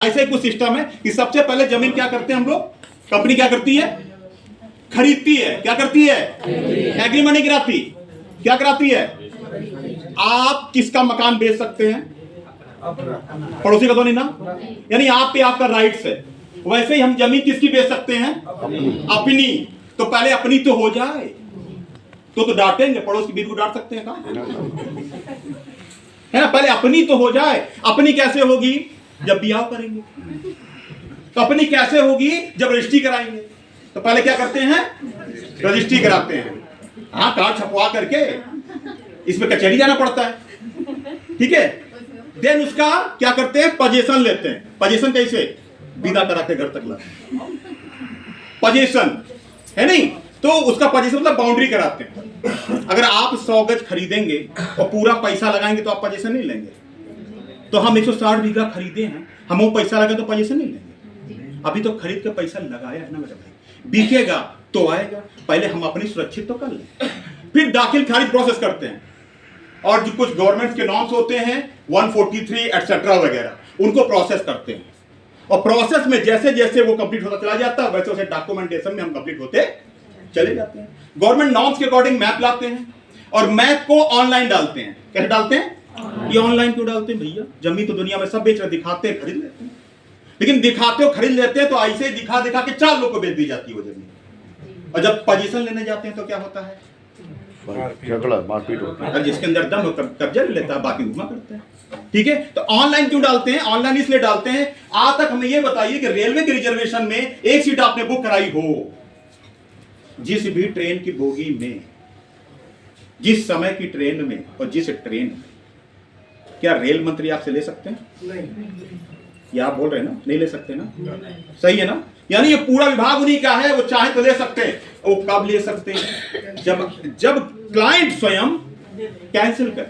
ऐसे कुछ सिस्टम है कि सबसे पहले जमीन क्या करते हैं हम लोग, कंपनी क्या करती है, खरीदती है। क्या करती है? एग्रीमेंट नहीं कराती, क्या कराती है? आप किसका मकान बेच सकते हैं? पड़ोसी का तो नहीं ना, यानी आप पे आपका राइट्स है। वैसे ही हम जमीन किसकी बेच सकते हैं? अपनी। तो पहले अपनी तो हो जाए तो डांटेंगे, पड़ोस की बीवी को डांट सकते हैं कहाँ? है ना, पहले अपनी तो हो जाए। अपनी कैसे होगी? जब ब्याह करेंगे। तो अपनी कैसे होगी? जब रजिस्ट्री कराएंगे। तो पहले क्या करते हैं? रजिस्ट्री कराते हैं। हाँ, कार्ड छपवा करके इसमें कचहरी जाना पड़ता है, ठीक है। देन उसका क्या करते हैं? पजेशन लेते हैं। पजेशन कैसे? विदा करा के घर तक लाते। पजेशन है नहीं, तो उसका पजेशन मतलब बाउंड्री कराते हैं। अगर आप 100 गज खरीदेंगे और पूरा पैसा लगाएंगे तो आप पजेशन नहीं लेंगे। तो हम 160 बीघा खरीदे हैं, हम वो पैसा लगे तो पजेशन नहीं लेंगे। अभी तो खरीद के पैसा लगाया है ना मेरे भाई, बिकेगा तो आएगा। पहले हम अपनी सुरक्षित तो कर लें, फिर दाखिल खारिज प्रोसेस करते हैं। और जो कुछ गवर्नमेंट के नॉर्म्स होते हैं 143 एटसेट्रा वगैरह, उनको प्रोसेस करते हैं। और प्रोसेस में जैसे जैसे वो कंप्लीट होता चला जाता है, वैसे वैसे डॉक्यूमेंटेशन में हम कंप्लीट होते चले जाते हैं। गवर्नमेंट नॉर्म्स के अकॉर्डिंग मैप लाते हैं और मैप को ऑनलाइन डालते हैं। कैसे डालते हैं? ये ऑनलाइन क्यों डालते हैं भैया? जमीन तो दुनिया में सब बेच रहे, दिखाते हैं, खरीद लेते हैं। लेकिन दिखाते हो, खरीद लेते हैं तो ऐसे ही दिखा दिखा के 4 लोग को बेच दी जाती है वो जमीन। और जब पोजीशन लेने जाते हैं तो क्या होता है? झगड़ा, मारपीट होता है। जिसके अंदर दम हो कब्जा ले लेता है, बाकी घुमा करता है, ठीक है। तो ऑनलाइन क्यों डालते हैं? ऑनलाइन इसलिए डालते हैं, आज तक हमें यह बताइए कि रेलवे के रिजर्वेशन में एक सीट आपने बुक कराई हो, जिस भी ट्रेन की बोगी में, जिस समय की ट्रेन में और जिस ट्रेन में, क्या रेल मंत्री आपसे ले सकते हैं? नहीं। या आप बोल रहे हैं ना, नहीं ले सकते ना? सही है ना? यानी ये पूरा विभाग उन्हीं का है, वो चाहे तो ले सकते हैं। वो कब ले सकते हैं? जब क्लाइंट स्वयं कैंसिल कर।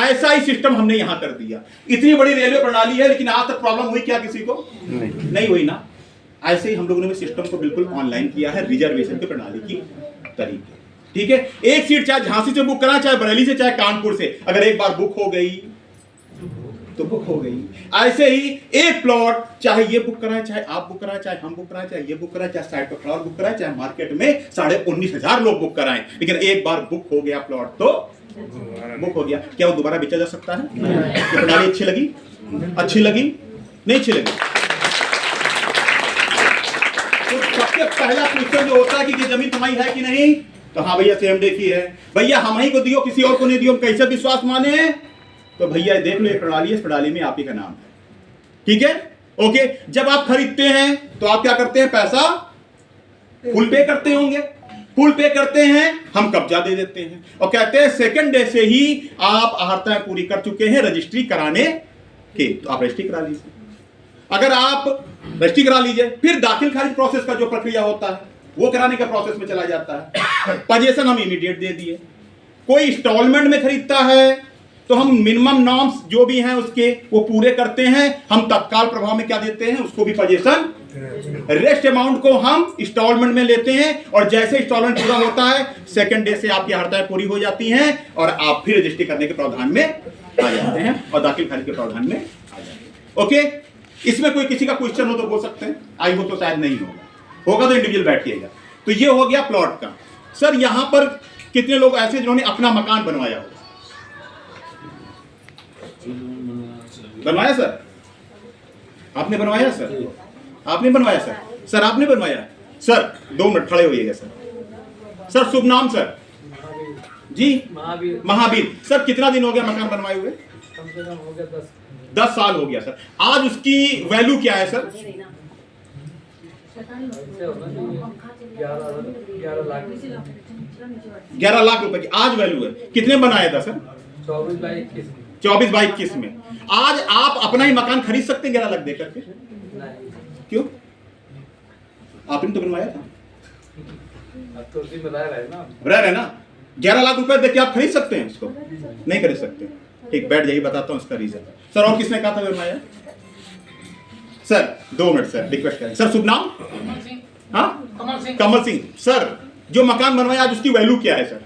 ऐसा ही सिस्टम हमने यहां कर दिया। इतनी बड़ी रेलवे प्रणाली है, लेकिन आज तक प्रॉब्लम हुई क्या किसी को? नहीं हुई ना। ऐसे ही हम लोगों ने सिस्टम को बिल्कुल ऑनलाइन किया है, रिजर्वेशन की प्रणाली की तरीके, ठीक है। एक सीट चाहे झांसी से बुक करा, चाहे बरेली से, चाहे कानपुर से, अगर एक बार बुक हो गई तो बुक हो गई। ऐसे ही एक प्लॉट, चाहे ये बुक कराए, चाहे आप बुक कराए, चाहे हम बुक कराए, चाहे ये बुक कराए, चाहे साइड पर खड़ा बुक कराए, चाहे मार्केट में 19,500 लोग बुक कराएं, लेकिन एक बार बुक हो गया प्लॉट तो बुक हो गया। क्या वो दोबारा बेचा जा सकता है? ये प्रणाली अच्छी लगी? अच्छी लगी? नहीं अच्छी लगी? तो सबसे पहला क्वेश्चन जो होता है कि जमीन तुम्हारी है कि नहीं, तो हाँ भैया सेम देखी है। भैया हम ही को दियो, किसी और को नहीं दियो, कैसे विश्वास माने? तो भैया देख लो, ये प्रणाली है, इस प्रणाली में आप ही का नाम है, ठीक है, ओके। जब आप खरीदते हैं तो आप क्या करते हैं? पैसा फुल पे करते होंगे। फुल पे करते हैं, हम कब्जा दे देते हैं और कहते हैं सेकंड डे से ही आप अहर्ताएं पूरी कर चुके हैं रजिस्ट्री कराने के, तो आप रजिस्ट्री करा लीजिए। अगर आप रजिस्ट्री करा लीजिए, फिर दाखिल खारिज प्रोसेस का जो प्रक्रिया होता है वो कराने का प्रोसेस में चला जाता है। पजेशन हम इमीडिएट दे दिए। कोई इंस्टॉलमेंट में खरीदता है तो हम मिनिमम नॉर्म्स जो भी हैं उसके वो पूरे करते हैं, हम तत्काल प्रभाव में क्या देते हैं? उसको भी पजेशन। रेस्ट अमाउंट को हम इंस्टॉलमेंट में लेते हैं और जैसे इंस्टॉलमेंट पूरा होता है, सेकंड डे से आपकी हड़तालें पूरी हो जाती हैं और आप फिर रजिस्ट्री करने के प्रावधान में आ जाते हैं और दाखिल खारिज के प्रावधान में आ जाते हैं, ओके। इसमें कोई किसी का क्वेश्चन हो तो बोल सकते हैं, आई हो तो शायद नहीं होगा तो इंडिविजुअल बैठिएगा। तो ये हो गया प्लॉट का। सर यहां पर कितने लोग ऐसे जिन्होंने अपना मकान बनवाया हो? बनवाया सर? आपने बनवाया सर? आपने बनवाया सर? सर आपने बनवाया? सर 2 मिनट खड़े होइएगा सर। सर शुभ नाम सर? जी महावीर। सर कितना दिन हो गया मकान बनवाए हुए? कम से कम हो गया 10 साल हो गया सर। आज उसकी वैल्यू क्या है सर? 11 लाख रुपए की आज वैल्यू है। कितने बनाया था सर? 24 बाई 21 में। आज आप अपना ही मकान खरीद सकते हैं 11 लाख देकर के? क्यों? आपने तो बनवाया था। तो रह रहे ना, 11 लाख रुपए देके आप खरीद सकते हैं इसको? नहीं खरीद सकते। ठीक, बैठ जाइए, बताता हूं इसका रीजन। सर और किसने कहा था बनवाया? सर 2 मिनट सर, रिक्वेस्ट करें सर। शुभ नाम? हाँ, कमल सिंह। सर जो मकान बनवाया आज उसकी वैल्यू क्या है सर?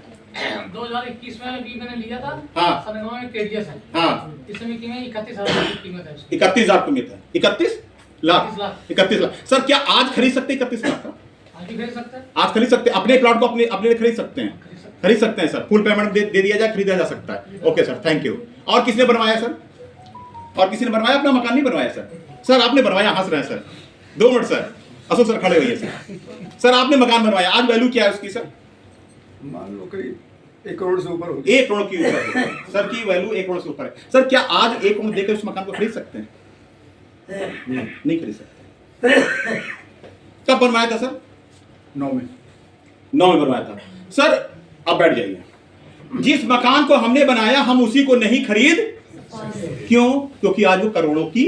2021 में भी मैंने लिया था। हाँ। सरगम में केडीएस है। हाँ, इस समय कीमत 31,000 की कीमत है इसकी। 31,000 कीमत है। 31 लाख। 31 लाख। सर क्या आज खरीद सकते हैं 31 लाख का? आज भी खरीद सकते हैं। आज खरीद सकते हैं, अपने प्लॉट को अपने अपने लिए खरीद सकते हैं। खरीद सकते हैं सर, फुल पेमेंट दे दिया जाए, खरीदा जा सकता है। Okay sir, thank you. और किसने बनवाया सर? और किसी ने बनवाया? अपना मकान नहीं बनवाया सर? सर आपने बनवाया, हंस रहे हैं sir. 2 minute sir, Ashok sir खड़े होइए सर। सर आपने मकान बनवाया, आज वैल्यू क्या है उसकी सर? मान लो करीब 1 करोड़ से ऊपर होगी। 1 करोड़ की ऊपर है। सर की वैल्यू 1 करोड़ से ऊपर है। सर क्या आज 1 करोड़ देकर उस मकान को खरीद सकते हैं? नहीं खरीद सकते। कब बनवाया था सर? 9 में 9 में बनवाया था। सर अब बैठ जाइए। जिस मकान को हमने बनाया हम उसी को नहीं खरीद, क्यों? क्योंकि आज वो करोड़ों की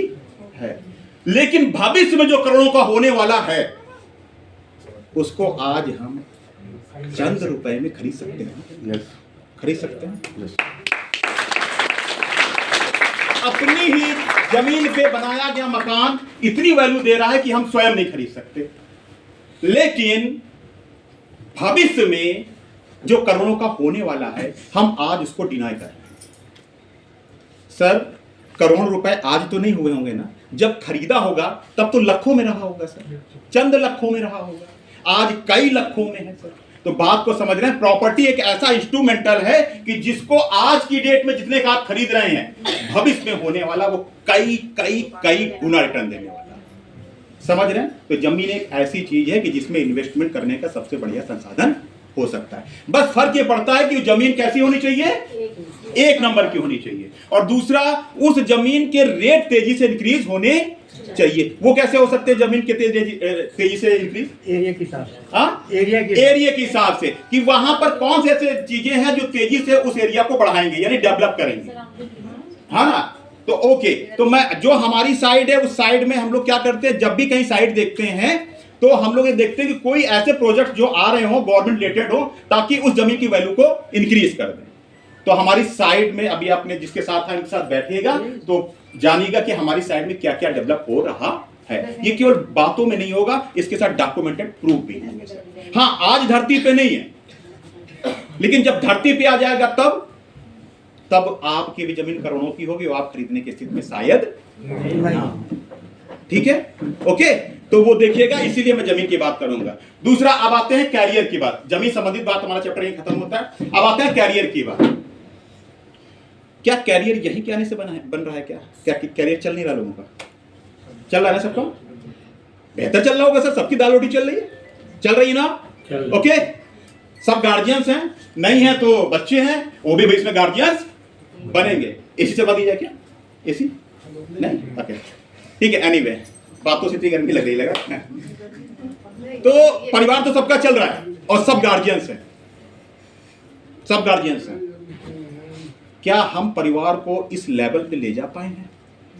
है, लेकिन भविष्य में जो करोड़ों का होने वाला है उसको आज हम चंद रुपए में खरीद सकते हैं। यस खरीद सकते हैं। यस अपनी ही जमीन पे बनाया गया मकान इतनी वैल्यू दे रहा है कि हम स्वयं नहीं खरीद सकते, लेकिन भविष्य में जो करोड़ों का होने वाला है हम आज उसको डिनाई कर रहे हैं। सर करोड़ रुपए आज तो नहीं हुए होंगे ना, जब खरीदा होगा तब तो लाखों में रहा होगा सर, चंद लाखों में रहा होगा, आज कई लाखों में है सर। तो बात को समझ रहे हैं, प्रॉपर्टी एक ऐसा इंस्ट्रूमेंटल है कि जिसको आज की डेट में जितने का आप खरीद रहे हैं भविष्य में होने वाला वो कई कई कई गुना रिटर्न देने वाला है। समझ रहे हैं? तो जमीन एक ऐसी चीज है कि जिसमें इन्वेस्टमेंट करने का सबसे बढ़िया संसाधन हो सकता है। बस फर्क ये पड़ता है कि जमीन कैसी होनी चाहिए, 1 नंबर की होनी चाहिए, और दूसरा उस जमीन के रेट तेजी से इंक्रीज होने चाहिए। वो कैसे हो सकते हैं जमीन के तेजी से इंक्रीज? एरिया के हिसाब से। हाँ, एरिया के हिसाब से कि वहां पर कौन से ऐसे चीजें हैं जो तेजी से उस एरिया को बढ़ाएंगे यानी डेवलप करेंगे। हाँ ना, तो ओके, तो मैं जो हमारी साइड है उस साइड में हम लोग क्या करते हैं, जब भी कहीं साइड देखते हैं तो हम लोग ये देखते हैं कि कोई ऐसे प्रोजेक्ट जो आ रहे हो गवर्नमेंट रिलेटेड हो ताकि उस जमीन की वैल्यू को इंक्रीज कर दें। तो हमारी साइड में अभी आपने जिसके साथ था इनके साथ बैठिएगा तो जानिएगा कि हमारी साइड में क्या क्या डेवलप हो रहा है। ये केवल बातों में नहीं होगा, इसके साथ डॉक्यूमेंटेड प्रूफ भी होंगे। हाँ, आज धरती पे नहीं है, लेकिन जब धरती पे आ जाएगा तब आपकी भी जमीन करोड़ों की होगी, वो आप खरीदने की स्थिति में शायद नहीं। ठीक है, ओके, तो वो देखिएगा, इसीलिए मैं जमीन की बात करूंगा। दूसरा, अब आते हैं कैरियर की बात। जमीन संबंधित बात हमारा चैप्टर यहीं खत्म होता है। अब आते हैं कैरियर की बात। क्या कैरियर यही के आने से बन रहा है? क्या कैरियर चल नहीं रहा लोगों का? चल रहा है ना सबका? बेहतर चल रहा होगा सर, सबकी दाल रोटी चल रही है, चल रही है ना? ओके, सब गार्जियंस हैं, नहीं है तो बच्चे हैं, वो भी इसमें गार्जियंस बनेंगे। एसी चलवा दी जाए क्या? एसी नहीं? ओके, ठीक है। एनीवे, बातों से इतनी गर्मी लग रही लगा। तो परिवार तो सबका चल रहा है और सब गार्जियंस हैं, सब गार्जियंस हैं। क्या हम परिवार को इस लेवल पे ले जा पाए हैं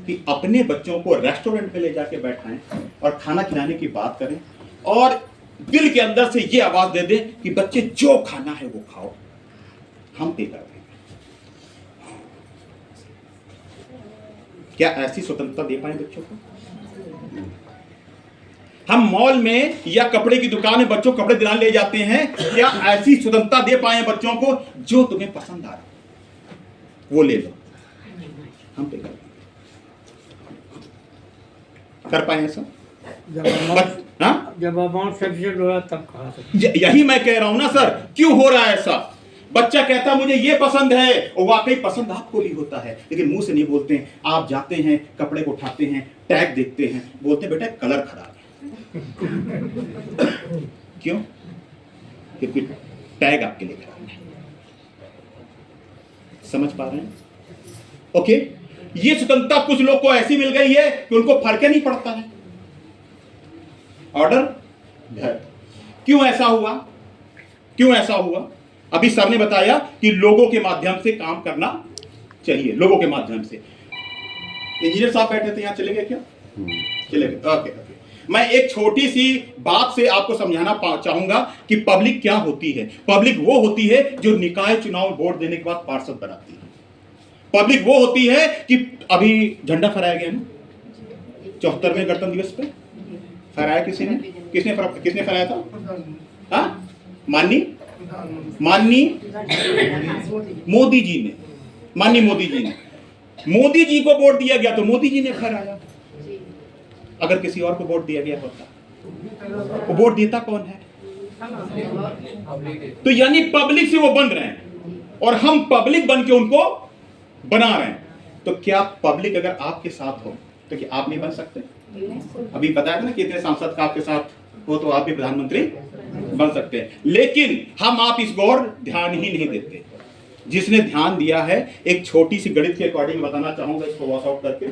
कि अपने बच्चों को रेस्टोरेंट में ले जाके बैठाएं और खाना खिलाने की बात करें और दिल के अंदर से ये आवाज दे दें कि बच्चे जो खाना है वो खाओ, हम पे कर रहे हैं? क्या ऐसी स्वतंत्रता दे पाए बच्चों को? हम मॉल में या कपड़े की दुकान में बच्चों को कपड़े दिलाने ले जाते हैं, क्या ऐसी स्वतंत्रता दे पाए बच्चों को जो तुम्हें पसंद आ रहा वो ले लो, हम पे कर पाए ऐसा? जब अमाउंट सफिशिएंट हो रहा तब कहा सकते। यही मैं कह रहा हूं ना सर, क्यों हो रहा है ऐसा? बच्चा कहता मुझे ये पसंद है, और वाकई पसंद आपको भी होता है, लेकिन मुंह से नहीं बोलते हैं। आप जाते हैं, कपड़े को उठाते हैं, टैग देखते हैं, बोलते हैं बेटा कलर खराब है। क्यों? क्योंकि टैग आपके लिए खराब है। समझ पा रहे हैं? ओके, ये स्वतंत्रता कुछ लोग को ऐसी मिल गई है कि उनको फर्क ही नहीं पड़ता है। ऑर्डर, क्यों ऐसा हुआ? क्यों ऐसा हुआ? अभी सर ने बताया कि लोगों के माध्यम से काम करना चाहिए, लोगों के माध्यम से। इंजीनियर साहब बैठे थे, यहां चले गए क्या? चले गए, ओके ओके। मैं एक छोटी सी बात से आपको समझाना चाहूंगा कि पब्लिक क्या होती है। पब्लिक वो होती है जो निकाय चुनाव वोट देने के बाद पार्षद बनाती है। पब्लिक वो होती है कि अभी झंडा फहराया गया ना 74वें गणतंत्र दिवस पे, फहराया किसी ने? किसने फहराया था? हाँ, माननीय माननीय मोदी जी ने, माननीय मोदी जी ने, मोदी जी को वोट दिया गया तो मोदी जी ने हराया। अगर किसी और को वोट दिया गया होता, वो वोट देता कौन है? तो यानी पब्लिक से वो बन रहे हैं और हम पब्लिक बन के उनको बना रहे हैं। तो क्या पब्लिक अगर आपके साथ हो तो क्या आप नहीं बन सकते? अभी पता है ना कितने सांसद का आपके साथ हो तो आप भी प्रधानमंत्री बन सकते हैं। लेकिन हम आप इस गौर ध्यान ही नहीं देते। जिसने ध्यान दिया है, एक छोटी सी गणित के अकॉर्डिंग बताना चाहूंगा, इसको वॉश आउट करके।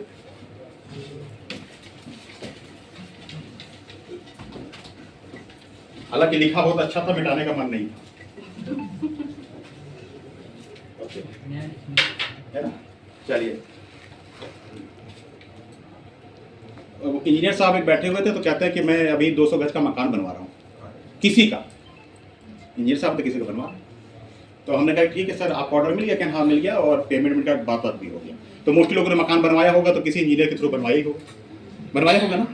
हालांकि लिखा बहुत अच्छा था, मिटाने का मन नहीं था, है ना। चलिए, इंजीनियर साहब एक बैठे हुए थे तो कहते हैं कि मैं अभी 200 गज का मकान बनवा रहा हूँ किसी का। इंजीनियर साहब तो किसी का बनवा, तो हमने कहा ठीक है सर, आप ऑर्डर मिल गया? क्या हाँ मिल गया, और पेमेंट का बात भी हो गया। तो मोस्टली लोगों ने मकान बनवाया होगा तो किसी इंजीनियर के थ्रू बनवाया होगा ना।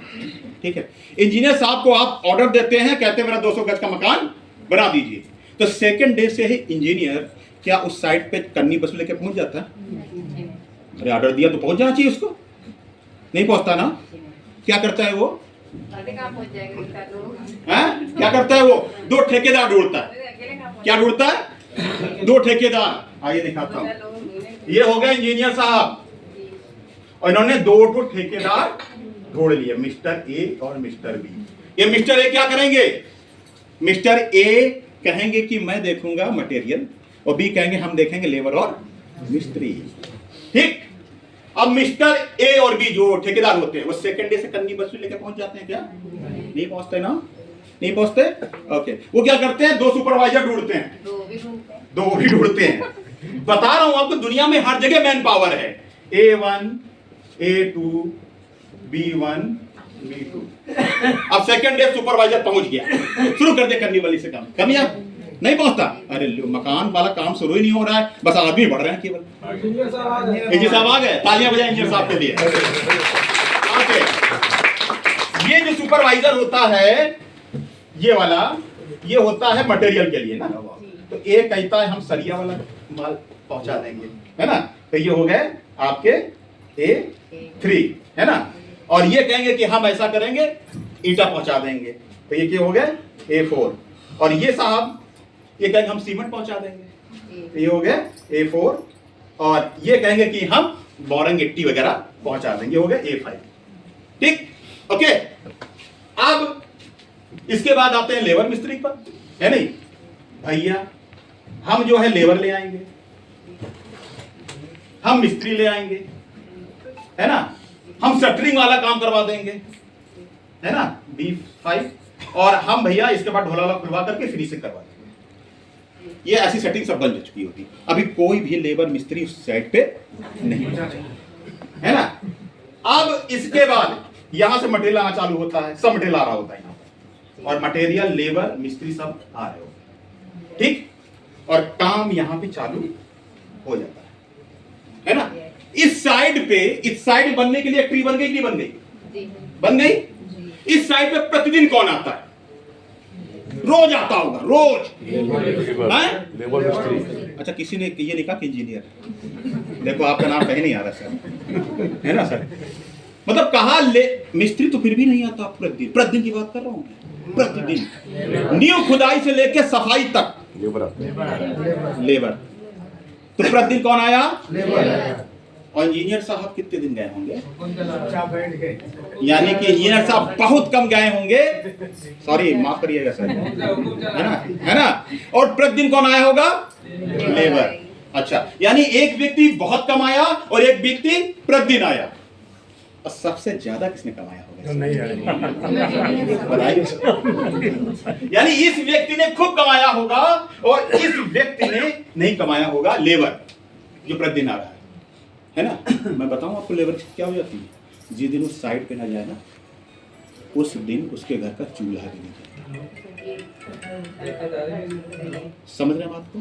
ठीक है, इंजीनियर साहब को आप ऑर्डर देते हैं, कहते हैं मेरा 200 गज का मकान बना दीजिए। तो सेकंड डे से ही इंजीनियर क्या उस साइट पे कन्नी बस लेके पहुंच जाता है? अरे ऑर्डर दिया तो पहुंच जाना चाहिए उसको, नहीं पहुंचता ना। क्या करता है वो? क्या करता है वो? 2 ठेकेदार ढूंढता है। क्या ढूंढता है? 2 ठेकेदार। आइए दिखाता हूं। ये हो गए इंजीनियर साहब, और इन्होंने 2 ठेकेदार ढूंढ लिए, मिस्टर ए और मिस्टर बी। ये मिस्टर ए क्या करेंगे? मिस्टर ए कहेंगे कि मैं देखूंगा मटेरियल, और बी कहेंगे हम देखेंगे लेबर और मिस्त्री। ठीक। अब मिस्टर ए और बी जो ठेकेदार होते हैं वो सेकंड डे से कन्नी बस लेके पहुंच जाते हैं क्या? नहीं पहुंचते ना, नहीं पहुंचते। ओके, वो क्या करते हैं? 2 सुपरवाइजर ढूंढते हैं, 2 भी ढूंढते हैं। बता रहा हूं आपको, दुनिया में हर जगह मैन पावर है। A1, A2, B1, B2। अब सेकंड डे सुपरवाइजर पहुंच गया, शुरू कर दे करनी वाली से काम। कम या नहीं पहुंचता? अरे मकान वाला काम शुरू ही नहीं हो रहा है, बस आदमी बढ़ रहे हैं केवल। इंजीनियर साहब आ गए, तालियां बजाएं इंजीनियर साहब के लिए। ये जो सुपरवाइजर होता है, ये वाला, ये होता है मटेरियल के लिए ना। तो ए कहता है हम सरिया वाला माल पहुंचा देंगे, है ना। तो ये हो गए आपके A3, है ना। और ये कहेंगे कि हम ऐसा करेंगे, ईटा पहुंचा देंगे। तो ये क्या हो गए? A4। और ये साहब ये कहेंगे हम सीमेंट पहुंचा देंगे। तो ये हो गया A4। और ये कहेंगे कि हम बोरिंग गिट्टी वगैरह पहुंचा देंगे, हो गया A5। ठीक, ओके। अब इसके बाद आते हैं लेबर मिस्त्री पर, है नहीं भैया। हम जो है लेबर ले आएंगे, हम मिस्त्री ले आएंगे, है ना। हम शटरिंग वाला काम करवा देंगे, है ना, B5। और हम भैया इसके बाद ढोला खुलवा करके फिनिशिंग करवा देंगे। ये ऐसी सेटिंग सब बन चुकी होती। अभी कोई भी लेबर मिस्त्री उस साइड पे नहीं पहुंचा, है ना। अब इसके बाद यहां से मटेरियल आना चालू होता है, सब मटेरियल आ रहा होता है यहाँ पर, और मटेरियल लेबर मिस्त्री सब आ रहे होते हैं। ठीक, और काम यहां पे चालू हो जाता है ना। इस साइड पे, इस साइड बनने के लिए एक ट्री बन गई कि नहीं बन गई? बन गई। इस साइड पे प्रतिदिन कौन आता है? रोज आता होगा, रोज। लेबर मिस्त्री। अच्छा, किसी ने ये लिखा कि इंजीनियर। देखो आपका नाम कहीं नहीं आ रहा सर, है ना सर। मतलब कहा मिस्त्री तो फिर भी नहीं आता प्रतिदिन की बात कर रहा हूं, प्रतिदिन न्यू खुदाई से लेकर सफाई तक लेबर। तो प्रतिदिन कौन आया? लेबर। और इंजीनियर साहब कितने दिन गए होंगे? यानी कि इंजीनियर साहब बहुत कम गए होंगे, सॉरी माफ करिएगा सर, है ना। और प्रतिदिन कौन आया होगा? लेबर। अच्छा, यानी एक व्यक्ति बहुत कम आया और एक व्यक्ति प्रतिदिन आया। और सबसे ज्यादा किसने कमाया होगा? बताइए। यानी इस व्यक्ति ने खूब कमाया होगा और इस व्यक्ति ने नहीं कमाया होगा, लेबर जो प्रतिदिन आ रहा है ना। मैं बताऊं आपको लेबर क्या हो जाती है? जिस दिन उस साइड पे ना जाए ना, उस दिन उसके घर का चूल्हा भी नहीं जलता। समझ रहे हैं बात को?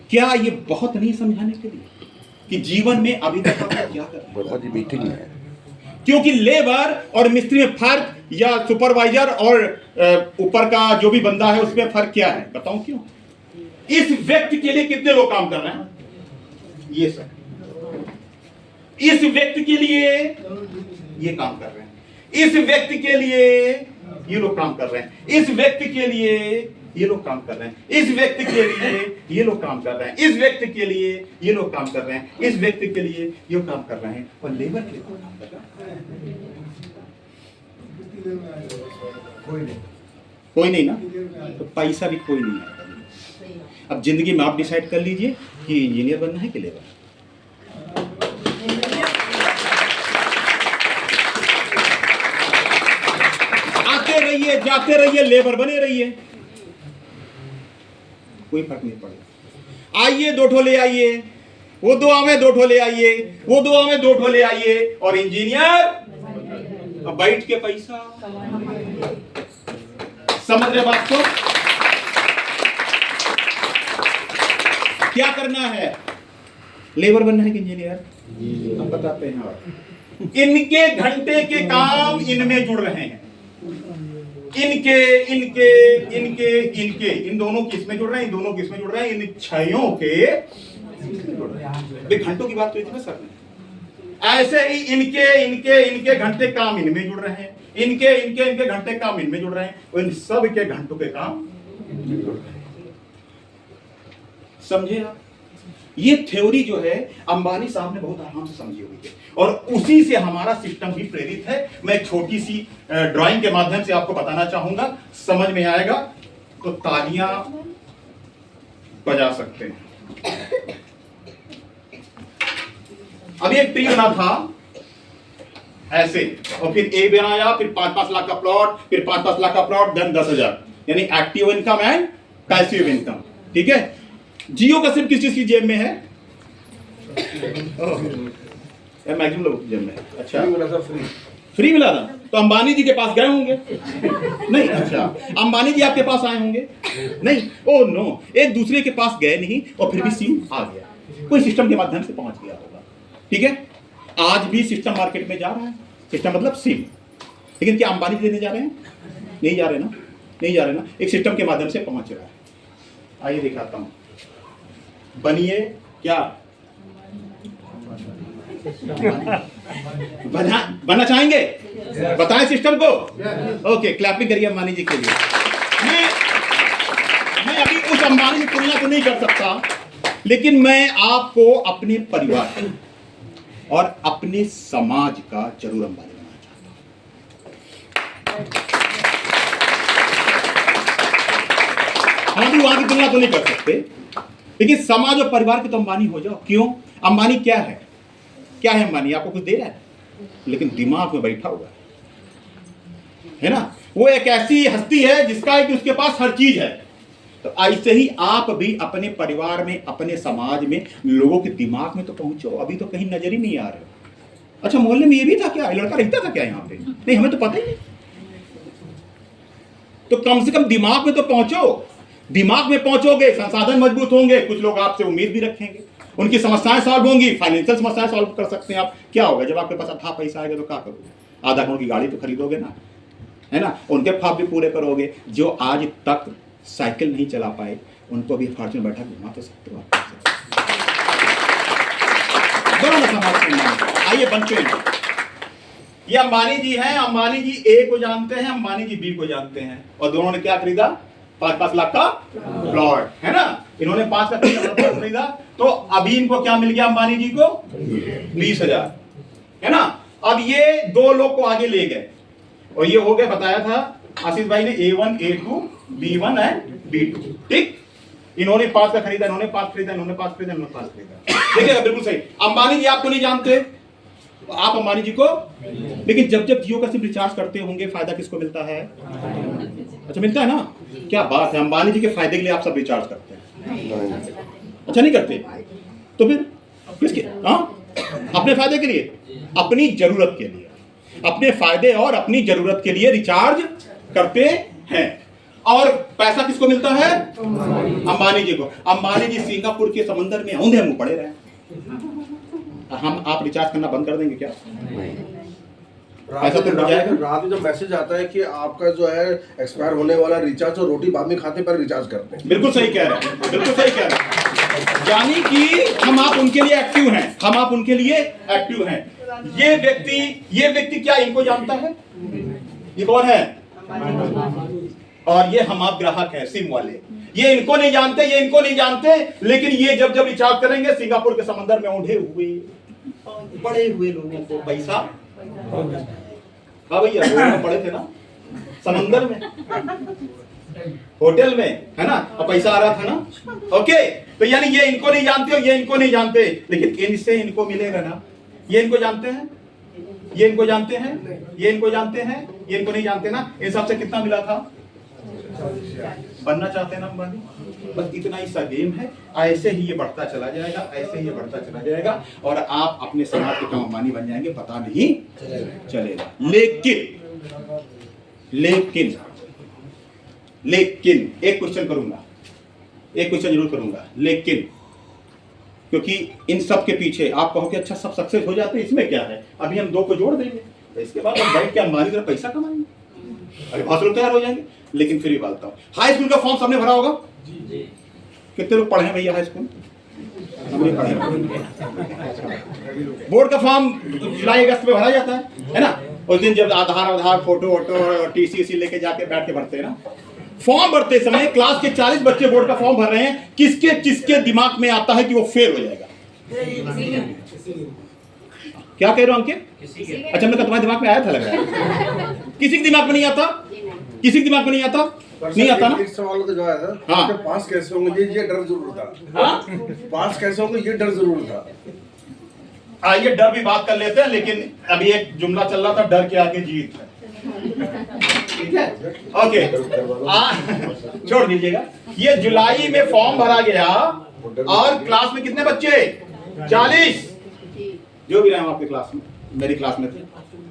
क्या ये बहुत नहीं समझाने के लिए कि जीवन में अभी तक आप क्या कर रहे हैं? मीटिंग है। क्योंकि लेबर और मिस्त्री में फर्क या सुपरवाइजर और ऊपर का जो भी बंदा है उसमें फर्क क्या है? बताऊं क्यों? इस व्यक्ति के लिए कितने लोग काम कर रहे हैं? ये सर, इस व्यक्ति के लिए ये काम कर रहे हैं, इस व्यक्ति के लिए ये लोग काम कर रहे हैं, इस व्यक्ति के लिए ये लोग काम कर रहे हैं, इस व्यक्ति के लिए ये लोग काम कर रहे हैं, इस व्यक्ति के लिए ये लोग काम कर रहे हैं, इस व्यक्ति के लिए ये काम कर रहे हैं, और लेबर के लिए कौन काम कर रहा है? कोई नहीं ना, तो पैसा भी कोई नहीं है। अब जिंदगी में आप डिसाइड कर लीजिए कि इंजीनियर बनना है कि लेबर। आते रहिए, जाते रहिए, लेबर बने रहिए, कोई फर्क नहीं पड़ेगा। आइए 2 ठो ले आइए, वो 2 में 2 ठो ले आइए, वो 2 में 2 ठो ले आइए, और इंजीनियर बैठ के पैसा। समझ रहे बात को? क्या करना है? लेबर बनना है कि इंजीनियर? हम बताते हैं। इनके घंटे के काम इनमें जुड़ रहे हैं, इनके इनके इनके इनके इन दोनों किसमें जुड़ रहे हैं? इन दोनों किसमें जुड़ रहे हैं? इन छयों के घंटों की बात हुई थी ना सर ने। ऐसे ही इनके इनके इनके घंटे काम इनमें जुड़ रहे हैं, इनके इनके इनके घंटे काम इनमें जुड़ रहे हैं, और इन सब के घंटों के काम जुड़ रहे हैं। समझे आप? ये थ्योरी जो है अंबानी साहब ने बहुत आराम से समझी हुई है, और उसी से हमारा सिस्टम भी प्रेरित है। मैं छोटी सी ड्राइंग के माध्यम से आपको बताना चाहूंगा, समझ में आएगा तो तालियां बजा सकते हैं। अभी एक ट्री बना था ऐसे, और फिर ए बनाया, फिर 5-5 लाख का प्लॉट, फिर 5-5 लाख का प्लॉट, देन 10,000, यानी active income and passive income. ठीक है, जियो का सिर्फ किस चीज की जेब में है? मैक्सिमम लोगों की जेब में है। अच्छा, फ्री मिला था, तो अंबानी जी के पास गए होंगे? नहीं। अच्छा, अंबानी जी आपके पास आए होंगे? नहीं। ओ नो, एक दूसरे के पास गए नहीं, और फिर भी सिम आ गया, कोई सिस्टम के माध्यम से पहुंच गया होगा। ठीक है, आज भी सिस्टम मार्केट में जा रहा है, सिस्टम मतलब सिम, लेकिन क्या अंबानी जी देने जा रहे हैं? नहीं जा रहे ना, नहीं जा रहे ना, एक सिस्टम के माध्यम से पहुंच रहा है। आइए दिखाता हूं, बनिए क्या बनना चाहेंगे? बताएं सिस्टम को। ओके, क्लैपिंग करिए अंबानी जी के लिए। मैं अभी उस अंबानी की तुलना तो नहीं कर सकता, लेकिन मैं आपको अपने परिवार और अपने समाज का जरूर अंबानी बनाना चाहता हूं। हम भी वहां की तुलना तो नहीं कर सकते, लेकिन समाज और परिवार के तो अंबानी हो जाओ। क्यों? अंबानी क्या है? क्या है अंबानी? आपको कुछ दे रहा है, लेकिन दिमाग में बैठा हुआ है ना। वो एक ऐसी हस्ती है जिसका कि उसके पास हर चीज है। तो ऐसे ही आप भी अपने परिवार में, अपने समाज में, लोगों के दिमाग में तो पहुंचो। अभी तो कहीं नजर ही नहीं आ रहे। अच्छा, मोहल्ले में ये भी था क्या? लड़का रहता था क्या यहाँ पे? नहीं, हमें तो पता ही नहीं। तो कम से कम दिमाग में तो पहुंचो। दिमाग में पहुंचोगे, संसाधन मजबूत होंगे, कुछ लोग आपसे उम्मीद भी रखेंगे, उनकी समस्याएं सॉल्व होंगी, फाइनेंशियल समस्याएं सॉल्व कर सकते हैं आप। क्या होगा जब आपके पास अथा पैसा आएगा तो क्या करोगे? आधा करोड़ की गाड़ी तो खरीदोगे ना, है ना। उनके ख्वाब भी पूरे करोगे। जो आज तक साइकिल नहीं चला पाए, उनको भी फॉर्च्यूनर बैठा घुमा तो सकते हो। आइए बनते हैं। ये अंबानी जी हैं। अंबानी जी ए को जानते हैं, अंबानी जी बी को जानते हैं, और दोनों ने क्या खरीदा? 5-5 लाख का प्लॉट, है ना। इन्होंने 5 का खरीदा, तो अभी इनको क्या मिल गया? अंबानी जी को 20,000, है ना। अब ये 2 लोग को आगे ले गए, और ये हो गया, बताया था आशीष भाई ने, A1, A2, B1 and B2। ठीक, इन्होंने 5 का खरीदा, इन्होंने 5 खरीदा, इन्होंने 5 खरीदा, इन्होंने 5 खरीदा। देखिएगा बिल्कुल सही। अंबानी जी आपको नहीं जानते, आप अंबानी जी को, लेकिन जब जब जियो का सिम रिचार्ज करते होंगे, फायदा किसको मिलता है? अच्छा, मिलता है ना। क्या बात है, अंबानी जी के फायदे के लिए आप सब रिचार्ज करते हैं? अच्छा, नहीं करते, तो फिर किसके? हाँ, अपने फायदे के लिए, अपनी जरूरत के लिए, अपने फायदे और अपनी जरूरत के लिए रिचार्ज करते हैं। और पैसा किसको मिलता है? अंबानी जी को। अंबानी जी सिंगापुर के समंदर में औंधे मुंह पड़े रहे। हम आप रिचार्ज करना बंद कर देंगे क्या? पैसा तो बढ़ जाएगा। रात में जब मैसेज आता है कि आपका जो है एक्सपायर होने वाला रिचार्ज और रोटी बाद में खाते पर रिचार्ज करते हैं। बिल्कुल सही कह रहे हैं, बिल्कुल सही कह रहे हैं। यानी कि हम आप उनके लिए एक्टिव हैं, हम आप उनके लिए एक्टिव हैं। ये व्यक्ति क्या इनको जानता है? ये कौन है? और ये हम आप ग्राहक हैं, सिम वाले। ये इनको नहीं जानते, ये इनको नहीं जानते, लेकिन ये जब जब रिचार्ज करेंगे सिंगापुर के समंदर में उठे हुए पड़े हुए लोगों को पैसा, हाँ भैया वो पड़े थे ना समंदर में, होटल में, है ना, और पैसा आ रहा था ना। ओके, तो यानी ये इनको नहीं जानते और ये इनको नहीं जानते, लेकिन इनसे इनको मिलेगा ना। ये इनको जानते हैं, ये इनको जानते हैं, ये इनको जानते हैं, ये इनको नहीं जानते ना। इन सबसे कितना मिला था? बनना चाहते हैं ना अंबानी? बस इतना ही सा गेम है। ऐसे ही ये बढ़ता चला जाएगा, ऐसे ही ये बढ़ता चला जाएगा, और आप अपने समाज के कम अंबानी बन जाएंगे, पता नहीं चलेगा। लेकिन एक क्वेश्चन करूंगा, एक क्वेश्चन जरूर करूंगा, लेकिन क्योंकि इन सब के पीछे आप कहो कि अच्छा सब सक्सेस हो जाते हैं, इसमें क्या है, अभी हम दो को जोड़ देंगे तो इसके बाद हम बैठ के अंबानी तरह पैसा कमाएंगे, अरे बहुत लोग तैयार हो जाएंगे। लेकिन फिर भी बोलता हूँ, हाई स्कूल का फॉर्म सबने भरा होगा? कितने लोग पढ़े हैं भैया हाई स्कूल? बोर्ड का फॉर्म जुलाई अगस्त में भरा जाता है ना। उस दिन जब आधार फोटो वोटो टीसी लेके जाके बैठ के भरते हैं ना। फॉर्म भरते समय क्लास के 40 बच्चे बोर्ड का फॉर्म भर रहे हैं, किसके किसके दिमाग में आता है कि वो फेल हो जाएगा? क्या कह रहे हो अंकित? अच्छा, मैं तुम्हारे दिमाग में आया था लग रहा है। किसी के दिमाग में नहीं आता? किसी के दिमाग में नहीं आता? नहीं आता ना। एक सवाल का जो आया था, हाँ। कि पास कैसे होंगे, ये डर जरूर था। हाँ? पास कैसे होंगे ये डर जरूर था। आइए डर भी बात कर लेते हैं, लेकिन अभी एक जुमला चल रहा था, डर के आगे जीत है। ठीक है, ओके, छोड़ दीजिएगा। ये जुलाई में फॉर्म भरा गया और क्लास में कितने बच्चे? 40, जो भी रहे आपके क्लास में, मेरी क्लास में थे,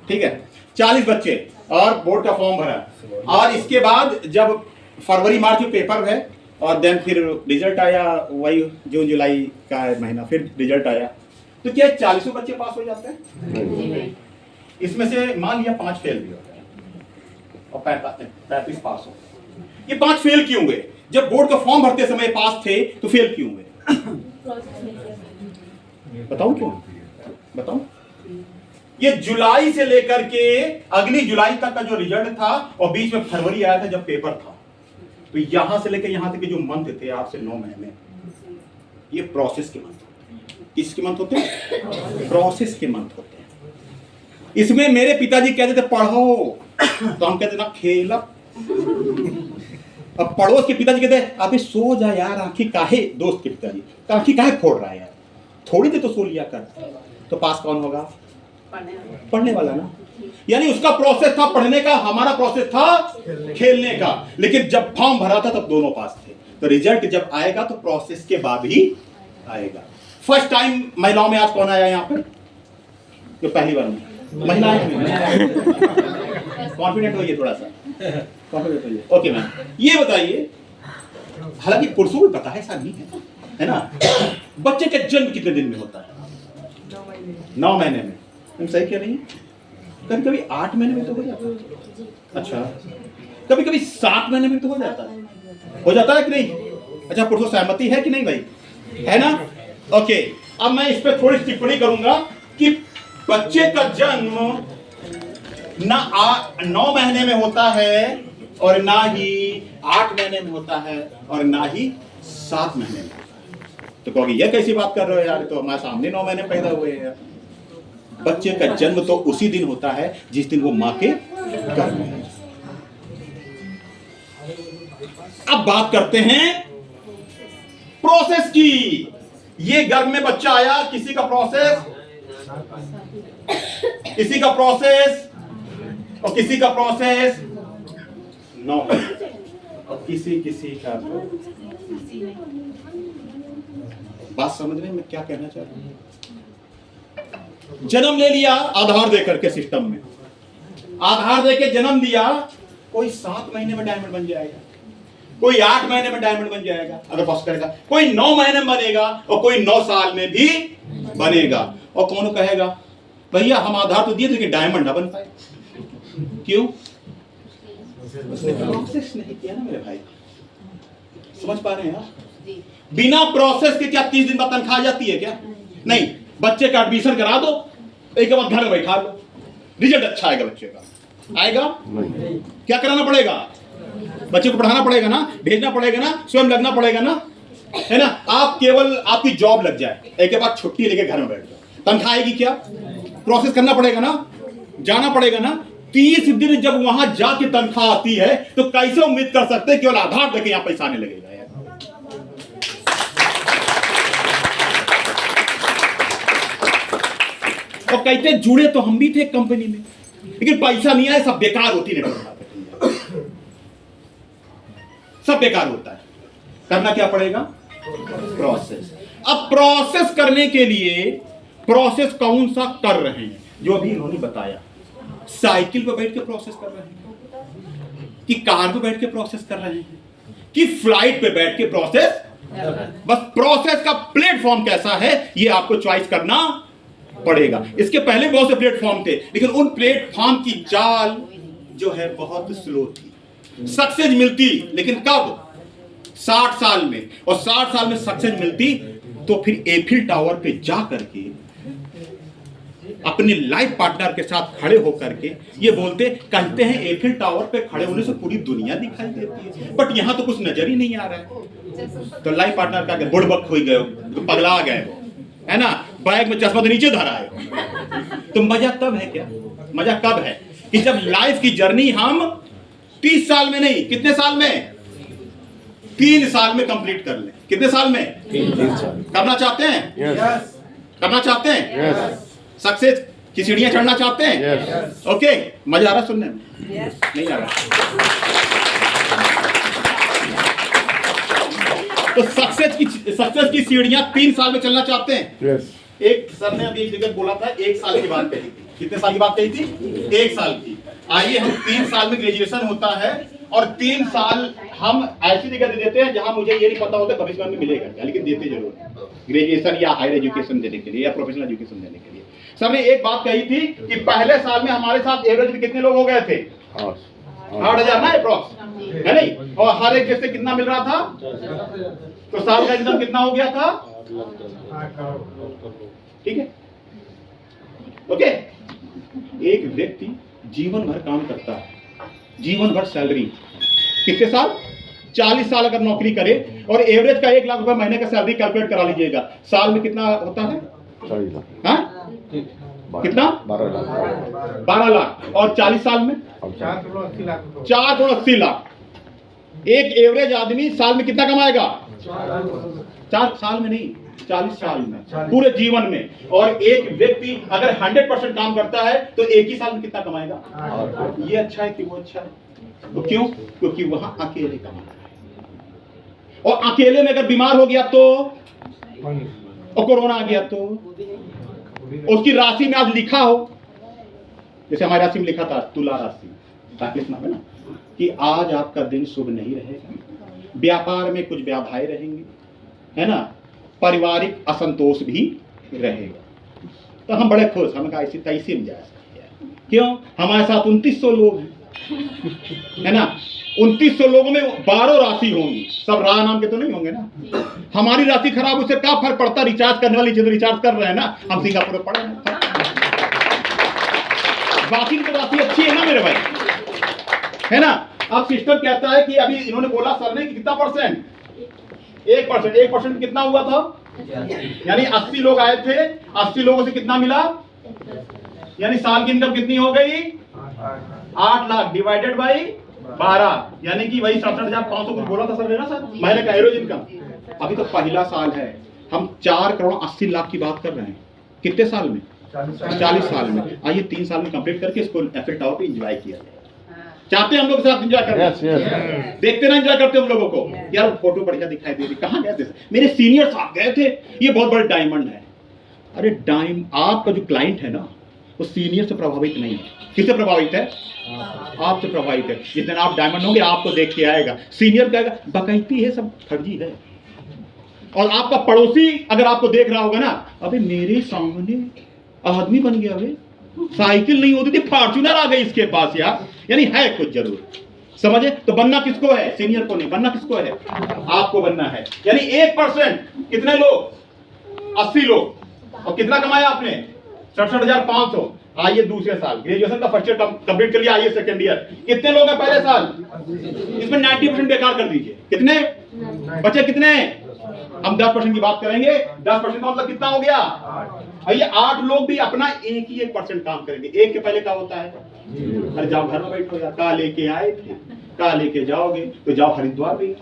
ठीक है, 40 बच्चे और बोर्ड का फॉर्म भरा। और इसके बाद जब फरवरी मार्च में पेपर है और देन फिर रिजल्ट आया, वही जून जुलाई का महीना, फिर रिजल्ट आया, तो क्या 40 बच्चे पास हो जाते हैं? इसमें से मान लिया 5 फेल भी हो गए और 35 पास हो। ये 5 फेल क्यों हुए? जब बोर्ड का फॉर्म भरते समय पास थे तो फेल क्यों हुए? बताऊं क्यों? बताऊं? ये जुलाई से लेकर के अगली जुलाई तक का जो रिजल्ट था और बीच में फरवरी आया था जब पेपर था, तो यहां से लेकर यहां तक के जो मंथ थे 8 से 9 महीने, ये प्रोसेस के मंथ होते हैं। किसके मंथ होते हैं? प्रोसेस के मंथ होते हैं। इसमें मेरे पिताजी कहते थे पढ़ो, तो हम कहते ना खेला। अब पड़ोस के पिताजी कहते अबे सो जा यार, आंखें काहे, दोस्त के पिताजी आंखें काहे फोड़ रहा है यार, थोड़ी देर तो सो लिया कर। तो पास कौन होगा? पढ़ने वाला ना। यानी उसका प्रोसेस था पढ़ने का, हमारा प्रोसेस था खेलने का। लेकिन जब फॉर्म भरा था तब दोनों पास थे। तो रिजल्ट जब आएगा तो प्रोसेस के बाद ही आएगा। फर्स्ट टाइम महिलाओं में आज कौन आया यहाँ पर? जो पहली बार में महिलाएं कॉन्फिडेंट होइए, थोड़ा सा कॉन्फिडेंट होइए। ओके मैम, ये बताइए, हालांकि पुरुषों को पता है, ऐसा नहीं है ना, बच्चे का जन्म कितने दिन में होता है? 9 महीने में। तुम सही कह रही हैं? कभी कभी 8 महीने में तो हो जाता है। अच्छा, कभी कभी 7 महीने में तो हो जाता है। हो जाता है कि नहीं? अच्छा, पुरुषों सहमति है कि नहीं भाई? है ना? ओके, अब मैं इस पर थोड़ी टिप्पणी करूंगा कि बच्चे का जन्म ना 9 महीने में होता है और ना ही 8 महीने में होता है और ना ही 7 महीने में। तो कहोगे ये कैसी बात कर रहे हो यार, तो हमारे सामने 9 महीने पैदा हुए हैं। बच्चे का जन्म तो उसी दिन होता है जिस दिन वो मां के गर्भ में है। अब बात करते हैं प्रोसेस की। ये गर्भ में बच्चा आया, किसी का प्रोसेस, किसी का प्रोसेस और किसी का प्रोसेस 9 और किसी का बात समझ रहे हैं मैं क्या कहना चाह रहा हूं? जन्म ले लिया आधार देकर के सिस्टम में, आधार देके जन्म दिया, कोई 7 महीने में डायमंड बन जाएगा, कोई 8 महीने में डायमंड बन जाएगा अगर पास करेगा, कोई 9 महीने में बनेगा और कोई 9 साल में भी बनेगा। और कौन कहेगा भैया हम आधार तो दिए थे लेकिन डायमंड ना बन पाए। क्यों? उसने प्रोसेस नहीं किया ना मेरे भाई। समझ पा रहे हैं आप? बिना प्रोसेस के क्या 30 दिन बाद तनख्वाह आ जाती है क्या? नहीं। बच्चे का एडमिशन करा दो, एक के बाद घर में बैठा लो, रिजल्ट अच्छा आएगा बच्चे का, आएगा? क्या कराना पड़ेगा? बच्चे को पढ़ाना पड़ेगा ना, भेजना पड़ेगा ना, स्वयं लगना पड़ेगा ना, है ना? आप केवल आपकी जॉब लग जाए, एक के बाद छुट्टी लेके घर में बैठ जाओ, तनख्वाह आएगी क्या? प्रोसेस करना पड़ेगा ना, जाना पड़ेगा ना। 30 दिन जब वहां जाके तनख्वाह आती है तो कैसे उम्मीद कर सकते हैं केवल आधार देके यहां पैसा आने लगेगा यार? और कहते जुड़े तो हम भी थे कंपनी में, लेकिन पैसा नहीं आया, सब बेकार होती है, सब बेकार होता है। करना क्या पड़ेगा? प्रोसेस। अब प्रोसेस करने के लिए प्रोसेस कौन सा कर रहे हैं? जो अभी इन्होंने बताया, साइकिल पे बैठ के प्रोसेस कर रहे हैं, कि कार पे बैठ के प्रोसेस कर रहे हैं, कि फ्लाइट पे बैठ के प्रोसेस। बस प्रोसेस का प्लेटफॉर्म कैसा है ये आपको चॉइस करना पड़ेगा। इसके पहले बहुत से प्लेटफॉर्म थे, लेकिन उन प्लेटफॉर्म की चाल जो है बहुत स्लो थी। सक्सेस मिलती, लेकिन कब? 60 साल में। और 60 साल में सक्सेस मिलती तो फिर एफिल टावर पे जा करके अपने लाइफ पार्टनर के साथ खड़े होकर के ये कहते हैं एफिल टावर पे खड़े होने से पूरी दुनिया दिखाई देती है, बट यहां तो कुछ नजर ही नहीं आ रहा है। तो लाइफ पार्टनर का बुड़बक हो गए, पगला गए, है ना? बैग में चश्मा तो नीचे धरा है। तो मजा तब है क्या? मजा कब है? कि जब लाइफ की जर्नी हम 30 साल में नहीं, कितने साल में? 3 साल में कंप्लीट कर लें। कितने साल में? 3 साल। करना चाहते हैं? यस। करना चाहते हैं? यस। सक्सेस की सीढ़ियां चढ़ना चाहते हैं? यस। ओके, मजा आ रहा सुनने में? नहीं आ रहा? तो सक्सेस की सीढ़ियां 3 साल में चलना चाहते हैं? यस। एक सर ने अभी एक जगह बोला था 1 साल की बात कही थी। कितने साल की बात कही थी? 1 साल की। आइए हम 3 साल में ग्रेजुएशन होता है और 3 साल हम ऐसी जगह दे देते हैं जहां मुझे ये नहीं पता होता भविष्य में मिलेगा क्या, लेकिन देते जरूर हैं। ग्रेजुएशन या हायर एजुकेशन देने के लिए या प्रोफेशनल एजुकेशन देने के लिए। सर ने एक बात कही थी कि पहले साल में हमारे साथ एवरेज में कितने लोग हो गए थे? 8,000 ना अप्रॉक्स, है नहीं? और हर एक से कितना मिल रहा था? तो साल का इनकम कितना हो गया था? ठीक है, ओके। एक व्यक्ति जीवन भर काम करता है, जीवन भर सैलरी, कितने साल? 40 साल अगर नौकरी करे और एवरेज का 1 लाख रुपए महीने का सैलरी कैलकुलेट करा लीजिएगा, साल में कितना होता है? 40 लाख। हाँ? कितना? 12 लाख। 12 लाख। और 40 साल में 4 करोड़ 80 लाख। 4 करोड़ 80 लाख। एक एवरेज आदमी साल में कितना कमाएगा? 4 साल में नहीं, 40 साल में, पूरे जीवन में। और एक व्यक्ति अगर 100% काम करता है तो एक ही साल में कितना कमाएगा? ये अच्छा है कि वो अच्छा है? तो क्यों? क्योंकि वहां अकेले कमाना है। और अकेले में अगर बीमार हो गया तो, और कोरोना आ गया तो, उसकी राशि में आज लिखा हो, जैसे हमारी राशि में लिखा था तुला राशि, राकेश नाम है ना, कि आज आपका दिन शुभ नहीं रहेगा, व्यापार में कुछ व्याधाएं रहेंगी, है ना, पारिवारिक असंतोष भी रहेगा। तो हम बड़े खुश, हम कहा इसी तैसे में जाए। क्यों? हमारे साथ 2900 लोग हैं, है ना? 2900 लोगों में 12 राशि होंगी, सब राह नाम के तो नहीं होंगे ना। हमारी राशि खराब, उससे क्या फर्क पड़ता? रिचार्ज करने वाली चीज रिचार्ज कर रहे हैं ना, हम सिंगापुर में पड़े हैं। बाकी की राशि अच्छी है ना मेरे भाई, है ना? अब सिस्टम कहता है कि अभी इन्होंने बोला सर ने कि कितना परसेंट? 1%। 1% कितना हुआ था? यानी 80 लोग आए थे, 80 लोगों से कितना मिला? यानी साल की इनकम कितनी हो गई? 8 लाख डिवाइडेड बाई 12, यानी कि वही 67,500 कुछ बोला था सर ने ना सर, महीने का एवरेज इनकम। अभी तो पहला साल है, हम 4 करोड़ 80 लाख की बात कर रहे हैं। कितने साल में? 40 साल में। आइए 3 साल में कंप्लीट करके इसको एफिल टावर पे एंजॉय किया जाए। चाहते हैं हम लोग साथ एंजॉय करना? देखते ना एंजॉय करते हम लोगों को, यार फोटो बढ़िया दिखाई दे रही, कहाँ गए थे? मेरे सीनियर साहब गए थे, ये बहुत बड़े डायमंड है। अरे आपका जो क्लाइंट है ना, वो सीनियर से प्रभावित नहीं है। किससे प्रभावित है? आपसे प्रभावित है। जिस दिन आप डायमंड होंगे आपको देख के आएगा, सीनियर कहेगा बकैती है, सब फर्जी है। और आपका पड़ोसी अगर आपको देख रहा होगा ना, अबे मेरे सामने आदमी बन गया, अबे साइकिल नहीं होती थी, फॉर्च्यूनर आ गई इसके पास यार। यानी है कुछ जरूर, समझे? तो बनना किसको है? सीनियर को नहीं, बनना किसको है? आपको बनना है। यानी 1% कितने लोग? 80 लोग। और कितना कमाया आपने? 67,500। आइए दूसरे साल ग्रेजुएशन का फर्स्ट ईयर कंप्लीट कर लिया, आइए सेकंड ईयर। कितने लोग हैं पहले साल? इसमें 90% बेकार कर दीजिए। कितने बचे? कितने? हम 10% की बात करेंगे। 10% का मतलब कितना हो गया? ये 8 लोग भी अपना 1% काम करेंगे। एक के पहले क्या होता है? अरे जाओ घर में बैठो यार, का लेके आए थे, का लेके जाओगे? तो जाओ हरिद्वार भी।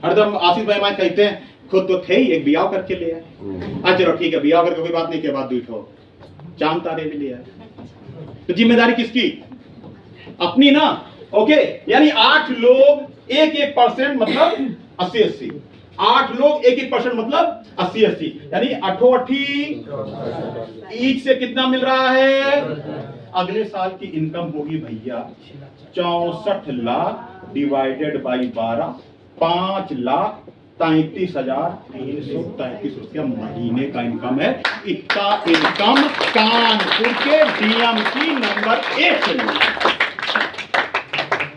हरदम आशीष भाई माँ कहते हैं खुद तो थे ही, एक बियाह करके ले आए। अच्छा चलो ठीक है, बियाह करके कोई बात नहीं, के बाद दूठो चांद तारे भी ले आए। तो जिम्मेदारी किसकी? अपनी ना। ओके, यानी 8 लोग 1% मतलब 80-80। 8 लोग 1% मतलब 80-80, यानी 8 ईच से कितना मिल रहा है? अगले साल की इनकम होगी भैया 64 लाख डिवाइडेड बाई 12, 5,33,333 रुपया महीने का इनकम है। इतना इनकम कानपुर के डीएम की नंबर 1 से मिली।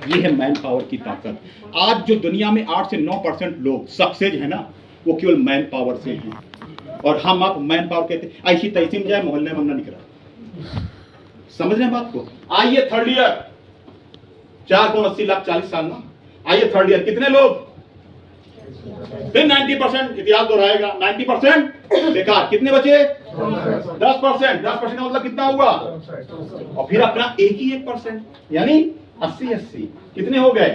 ये है मैन पावर की ताकत। आज जो दुनिया में 8 से 9% लोग सक्सेस है ना, वो केवल मैन पावर से हैं। और हम आप मैन पावर कहते हैं ऐसी तैसी में जाए मोहल्ले में हमने निकला। समझ रहे हैं बात को? आइए थर्ड ईयर, 4 गुण 80 लाख 40 साल ना। आइए थर्ड ईयर, कितने लोग? फिर 90% इतिहास दोहराएगा। 90% बेकार। कितने बचे? 10%। 10% का मतलब कितना हुआ? और फिर अपना एक ही 1%, यानी 80-80 कितने हो गए?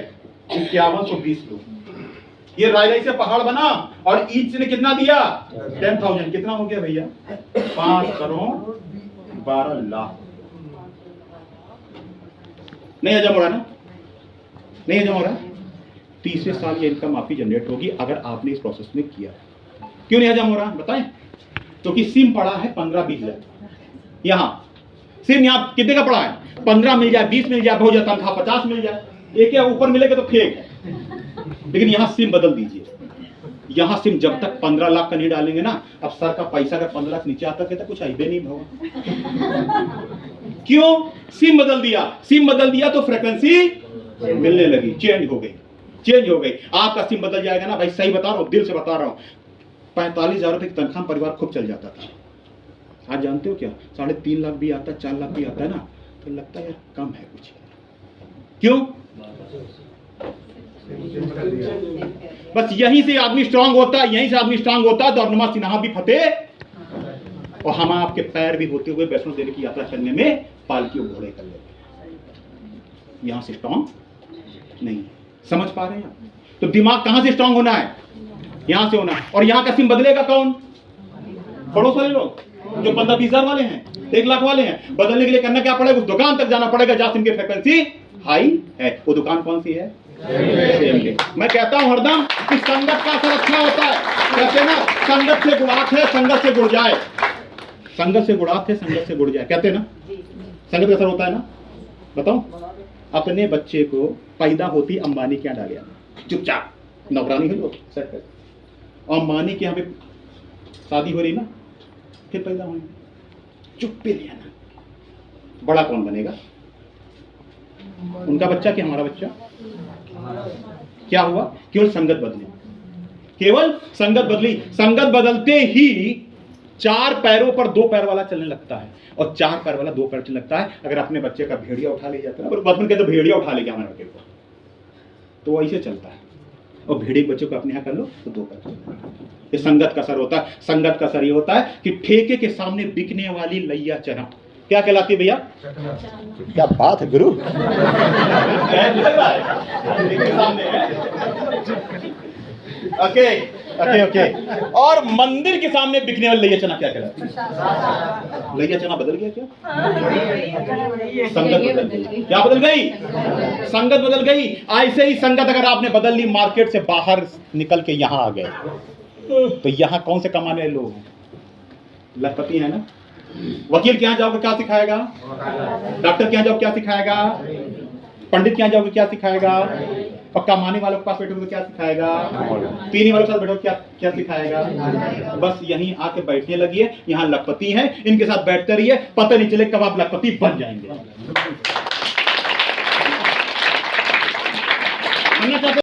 5120 लोग। ये रायराई से पहाड़ बना और ईच ने कितना दिया? 10,000। कितना हो गया भैया? 5,12,00,000। नहीं हजम हो रहा ना? नहीं हजम हो रहा? तीसरे साल ये इनकम आपकी जनरेट होगी अगर आपने इस प्रोसेस में किया। क्यों नहीं हजम हो रहा बताएं? क्योंकि सिम पड़ा है 15-20 हजार। यहां सिम यहां कितने का पड़ा है? 15 मिल जाए, 20 मिल जाए, बहुत ज्यादा तनख्वाह 50 मिल जाए, एक या ऊपर मिलेगा तो फेक है। लेकिन यहां सिम बदल दीजिए। यहां सिम जब तक 15 लाख का नहीं डालेंगे ना, अब सर का पैसा अगर 15 लाख नीचे आता कहता कुछ आइबे नहीं भगवान। क्यों? सिम बदल दिया। सिम बदल दिया तो फ्रीक्वेंसी मिलने लगी, चेंज हो गई। चेंज हो गई। आपका सिम बदल जाएगा ना भाई, सही बता रहा हूं, दिल से बता रहा हूं। 45,000 रुपए की तनख्वाह परिवार खूब चल जाता था। आज जानते हो क्या? 3.5 लाख भी आता है, 4 लाख भी आता है ना, तो लगता है यार कम है कुछ। क्यों? बस यहीं से आदमी स्ट्रांग होता है, यहीं से आदमी स्ट्रांग होता है। दौड़नुमा सिन्हा भी फतेह और हम आपके पैर भी होते हुए वैष्णो देवी की यात्रा करने में पालकी और घोड़े कर लेते। यहां से स्ट्रांग नहीं। समझ पा रहे हैं आप? तो दिमाग कहां से स्ट्रांग होना है? यहां से होना है। और यहां का सिम बदलेगा कौन? पड़ोस वाले लोग जो 15-20 हजार वाले हैं, 1 लाख वाले हैं। बदलने के लिए करना क्या पड़ेगा? उस दुकान तक जाना पड़ेगा जहां सिम की फ्रीक्वेंसी हाई है। वो दुकान कौन सी है? मैं कहता हूं हरदम कि संगत का असर अच्छा होता है। कहते हैं ना, संगत से गुणात है, संगत से गुड़ जाए। संगत से गुणात है, संगत से गुड़ जाए, कहते हैं ना। संगत का असर होता है ना। बताओ, अपने बच्चे को पैदा होती अंबानी क्या डालिया, चुपचाप नौकरानी हो लो सेट कर। और अंबानी के यहाँ पे शादी हो रही ना, फिर पैदा होंगे, चुप पे लिया ना। बड़ा कौन बनेगा? उनका बच्चा कि हमारा बच्चा? क्या हुआ? केवल संगत बदली। केवल संगत बदली। संगत बदलते ही 4 पैरों पर 2 पैर वाला चलने लगता है और 4 पैर वाला 2 पैर चलने लगता है। अगर अपने बच्चे का भेड़िया उठा ले जाता है, बचपन के तो भेड़िया उठा ले गया हमारे बच्चे को, तो ऐसे चलता है। और भेड़िए बच्चों को अपने यहाँ कर लो तो 2 पैर चलता है। ये संगत का असर होता है। संगत का असर ये होता है कि ठेके के सामने बिकने वाली लैया चना क्या कहलाती है भैया? क्या बात है गुरु। Okay okay okay. और मंदिर के सामने बिकने वाली लैया चना क्या कहलाती है? लैया चना बदल गया क्या? संगत बदल गई। क्या बदल गई? संगत बदल गई। ऐसे ही संगत अगर आपने बदल ली, मार्केट से बाहर निकल के यहां आ गए, तो यहां कौन से कमाने वाले लोग हैं? लखपति है ना। वकील के यहाँ जाओगे क्या सिखाएगा? डॉक्टर के यहाँ जाओगे क्या सिखाएगा? पंडित के यहाँ जाओगे क्या सिखाएगा? पक्का माने वालों के पास बैठोगे तो क्या सिखाएगा, पीने वालों के साथ बैठोगे क्या क्या सिखाएगा। बस यहीं आके बैठने लगी है, यहाँ लखपति है, इनके साथ बैठते रहिए, पता नहीं चले कब आप लखपति बन जाएंगे।